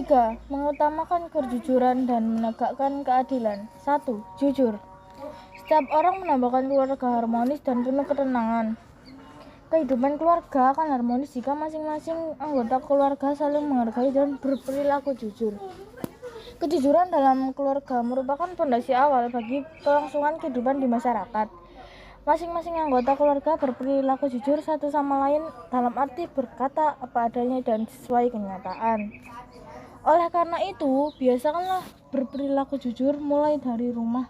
3. Mengutamakan kejujuran dan menegakkan keadilan. 1. Jujur. Setiap orang menambahkan keluarga harmonis dan penuh ketenangan. Kehidupan keluarga akan harmonis jika masing-masing anggota keluarga saling menghargai dan berperilaku jujur. Kejujuran dalam keluarga merupakan fondasi awal bagi kelangsungan kehidupan di masyarakat. Masing-masing anggota keluarga berperilaku jujur satu sama lain dalam arti berkata apa adanya dan sesuai kenyataan. Oleh karena itu, biasakanlah berperilaku jujur mulai dari rumah.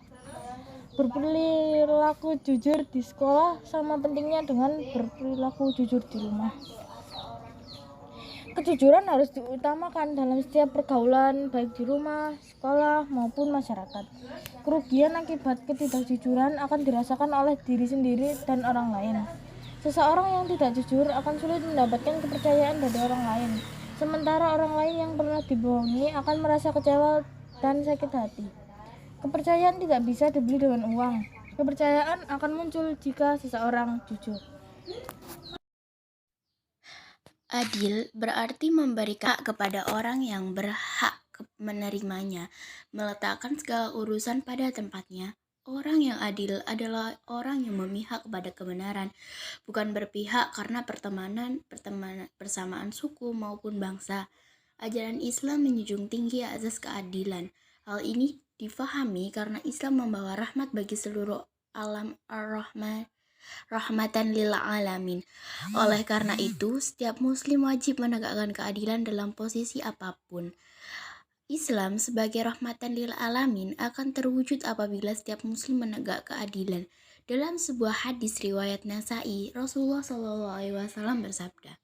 Berperilaku jujur di sekolah sama pentingnya dengan berperilaku jujur di rumah. Kejujuran harus diutamakan dalam setiap pergaulan, baik di rumah, sekolah, maupun masyarakat. Kerugian akibat ketidakjujuran akan dirasakan oleh diri sendiri dan orang lain. Seseorang yang tidak jujur akan sulit mendapatkan kepercayaan dari orang lain. Sementara orang lain yang pernah dibohongi akan merasa kecewa dan sakit hati. Kepercayaan tidak bisa dibeli dengan uang. Kepercayaan akan muncul jika seseorang jujur. Adil berarti memberikan hak kepada orang yang berhak menerimanya, meletakkan segala urusan pada tempatnya. Orang yang adil adalah orang yang memihak kepada kebenaran, bukan berpihak karena persamaan suku maupun bangsa. Ajaran Islam menjunjung tinggi azas keadilan. Hal ini difahami karena Islam membawa rahmat bagi seluruh alam rahmatan lil alamin. Oleh karena itu, setiap muslim wajib menegakkan keadilan dalam posisi apapun. Islam sebagai rahmatan lil alamin akan terwujud apabila setiap muslim menegak keadilan. Dalam sebuah hadis riwayat Nasa'i, Rasulullah SAW bersabda,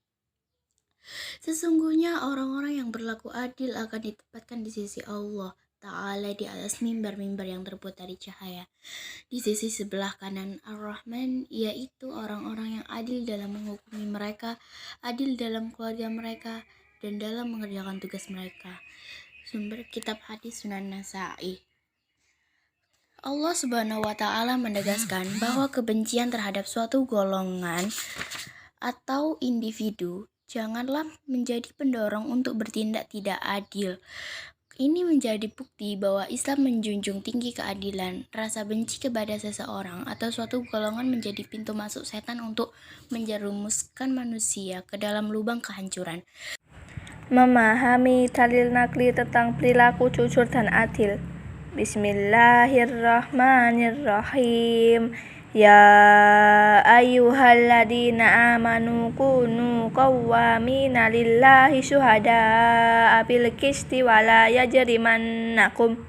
"Sesungguhnya orang-orang yang berlaku adil akan ditempatkan di sisi Allah Ta'ala di atas mimbar-mimbar yang terbuat dari cahaya. Di sisi sebelah kanan Ar-Rahman, yaitu orang-orang yang adil dalam menghukumi mereka, adil dalam keluarga mereka, dan dalam mengerjakan tugas mereka." Sumber kitab hadis Sunan Nasa'i. Allah Subhanahu wa Ta'ala menegaskan bahwa kebencian terhadap suatu golongan atau individu janganlah menjadi pendorong untuk bertindak tidak adil. Ini menjadi bukti bahwa Islam menjunjung tinggi keadilan. Rasa benci kepada seseorang atau suatu golongan menjadi pintu masuk setan untuk menjerumuskan manusia ke dalam lubang kehancuran. Memahami dalil nakli tentang perilaku jujur dan adil. Bismillahirrahmanirrahim. Ya ayyuhalladzina amanu kunu qawwamina lillahi syuhada'a bil qisti wala yajrimannakum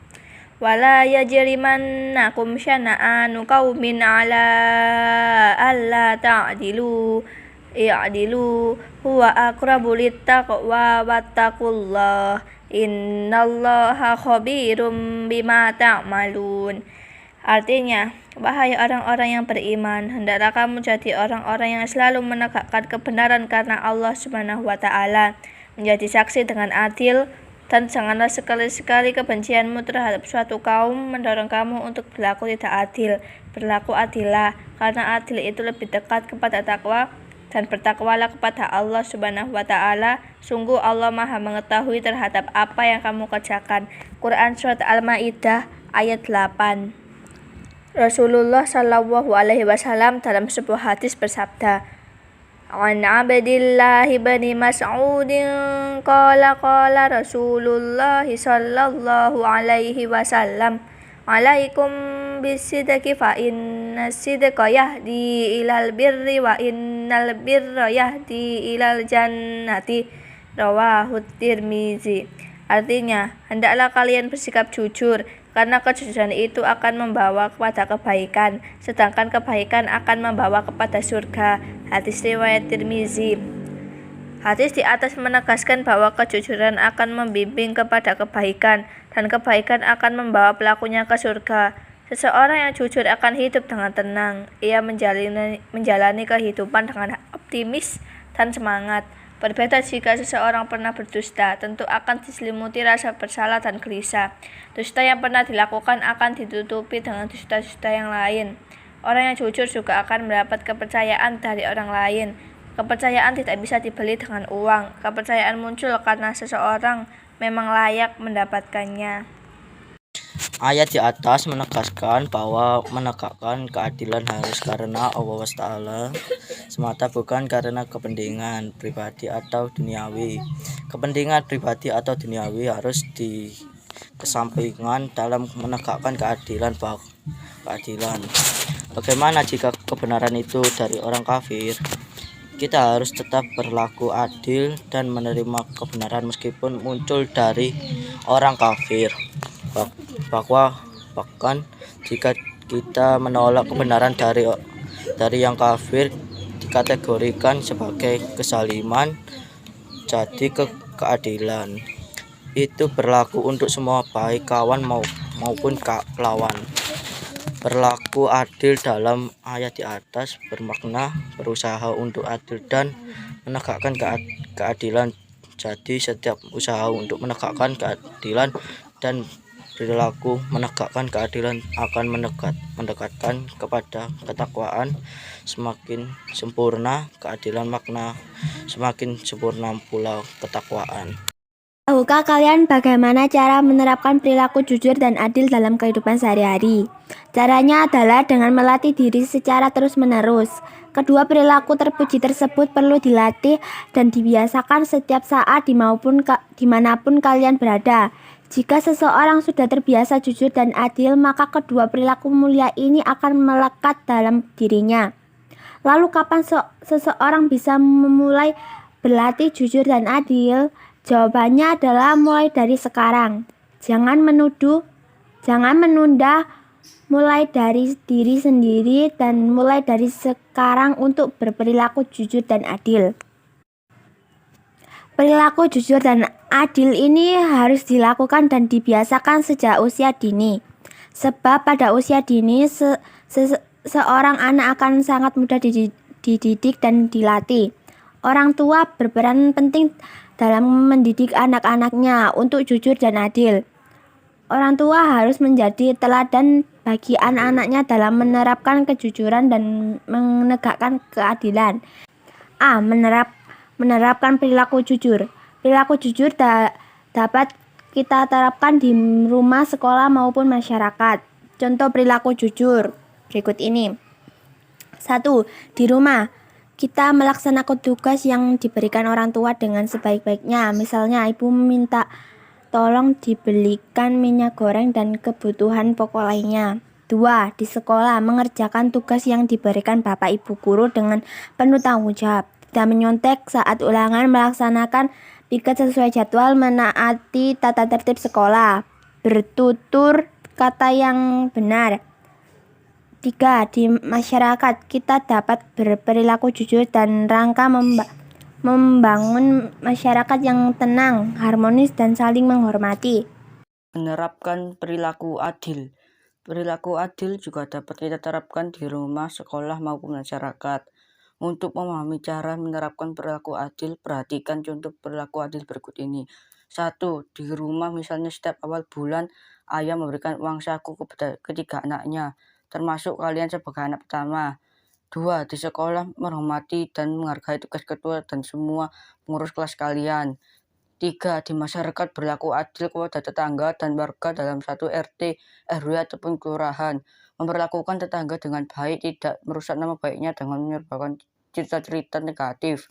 syana'anu qaumin ala alla ta'dilu i'dilu huwa aqrabu littaqwa wattaqullah innallaha khabirum bima ta'malun. Artinya, wahai orang-orang yang beriman, hendaklah kamu jadi orang-orang yang selalu menegakkan kebenaran karena Allah Subhanahu wa Ta'ala, menjadi saksi dengan adil, dan janganlah sekali-sekali kebencianmu terhadap suatu kaum mendorong kamu untuk berlaku tidak adil. Berlaku adillah, karena adil itu lebih dekat kepada takwa, dan bertakwalah kepada Allah Subhanahu wa Ta'ala. Sungguh Allah Maha mengetahui terhadap apa yang kamu kerjakan. Quran Surat Al-Ma'idah ayat 8. Rasulullah Shallallahu Alaihi Wasallam dalam sebuah hadis bersabda, "An Abdillah bin Mas'udin qala Rasulullah Shallallahu Alaihi Wasallam, alaikum bisidqi fa inna sidqa yahdi ilal birri wa innal birra yahdi ilal jannati." Rawahu Tirmizi. Artinya, hendaklah kalian bersikap jujur, karena kejujuran itu akan membawa kepada kebaikan, sedangkan kebaikan akan membawa kepada surga. Hadis riwayat Tirmizi. Hadis di atas menegaskan bahwa kejujuran akan membimbing kepada kebaikan, dan kebaikan akan membawa pelakunya ke surga. Seseorang yang jujur akan hidup dengan tenang. Ia menjalani kehidupan dengan optimis dan semangat. Berbeda jika seseorang pernah berdusta, tentu akan diselimuti rasa bersalah dan gelisah. Dusta yang pernah dilakukan akan ditutupi dengan dusta-dusta yang lain. Orang yang jujur juga akan mendapat kepercayaan dari orang lain. Kepercayaan tidak bisa dibeli dengan uang. Kepercayaan muncul karena seseorang memang layak mendapatkannya. Ayat di atas menegaskan bahwa menegakkan keadilan harus karena Allah Ta'ala semata, bukan karena kepentingan pribadi atau duniawi. Kepentingan pribadi atau duniawi harus dikesampingkan dalam menegakkan keadilan. Bagaimana jika kebenaran itu dari orang kafir? Kita harus tetap berlaku adil dan menerima kebenaran meskipun muncul dari orang kafir. Bahkan jika kita menolak kebenaran dari yang kafir, dikategorikan sebagai kezaliman, jadi keadilan itu berlaku untuk semua, baik kawan maupun lawan. Berlaku adil dalam ayat di atas bermakna berusaha untuk adil dan menegakkan keadilan. Jadi setiap usaha untuk menegakkan keadilan dan perilaku menegakkan keadilan akan mendekatkan kepada ketakwaan. Semakin sempurna keadilan, makna semakin sempurna pula ketakwaan. Tahukah kalian bagaimana cara menerapkan perilaku jujur dan adil dalam kehidupan sehari-hari? Caranya adalah dengan melatih diri secara terus-menerus. Kedua perilaku terpuji tersebut perlu dilatih dan dibiasakan setiap saat dimanapun kalian berada. Jika seseorang sudah terbiasa jujur dan adil, maka kedua perilaku mulia ini akan melekat dalam dirinya. Lalu kapan seseorang bisa memulai berlatih jujur dan adil? Jawabannya adalah mulai dari sekarang. Jangan menunda, mulai dari diri sendiri dan mulai dari sekarang untuk berperilaku jujur dan adil. Perilaku jujur dan adil ini harus dilakukan dan dibiasakan sejak usia dini. Sebab pada usia dini seorang anak akan sangat mudah dididik dan dilatih. Orang tua berperan penting dalam mendidik anak-anaknya untuk jujur dan adil. Orang tua harus menjadi teladan bagi anak-anaknya dalam menerapkan kejujuran dan menegakkan keadilan. A. Menerapkan perilaku jujur. Perilaku jujur dapat kita terapkan di rumah, sekolah, maupun masyarakat. Contoh perilaku jujur berikut ini. 1. Di rumah, kita melaksanakan tugas yang diberikan orang tua dengan sebaik-baiknya. Misalnya, ibu meminta tolong dibelikan minyak goreng dan kebutuhan pokok lainnya. 2. Di sekolah, mengerjakan tugas yang diberikan bapak ibu guru dengan penuh tanggung jawab. Tidak menyontek saat ulangan, melaksanakan piket sesuai jadwal, menaati tata tertib sekolah, bertutur kata yang benar. 3. Di masyarakat, kita dapat berperilaku jujur dan rangka membangun masyarakat yang tenang, harmonis, dan saling menghormati. Menerapkan perilaku adil. Perilaku adil juga dapat kita terapkan di rumah, sekolah, maupun masyarakat. Untuk memahami cara menerapkan perilaku adil, perhatikan contoh perilaku adil berikut ini. 1. Di rumah, misalnya setiap awal bulan, ayah memberikan uang saku kepada ketiga anaknya, termasuk kalian sebagai anak pertama. 2. Di sekolah, menghormati dan menghargai tugas ketua dan semua pengurus kelas kalian. 3. Di masyarakat, berlaku adil kepada tetangga dan warga dalam satu RT, RW, ataupun kelurahan. Memperlakukan tetangga dengan baik, tidak merusak nama baiknya dengan menyebarkan cerita-cerita negatif.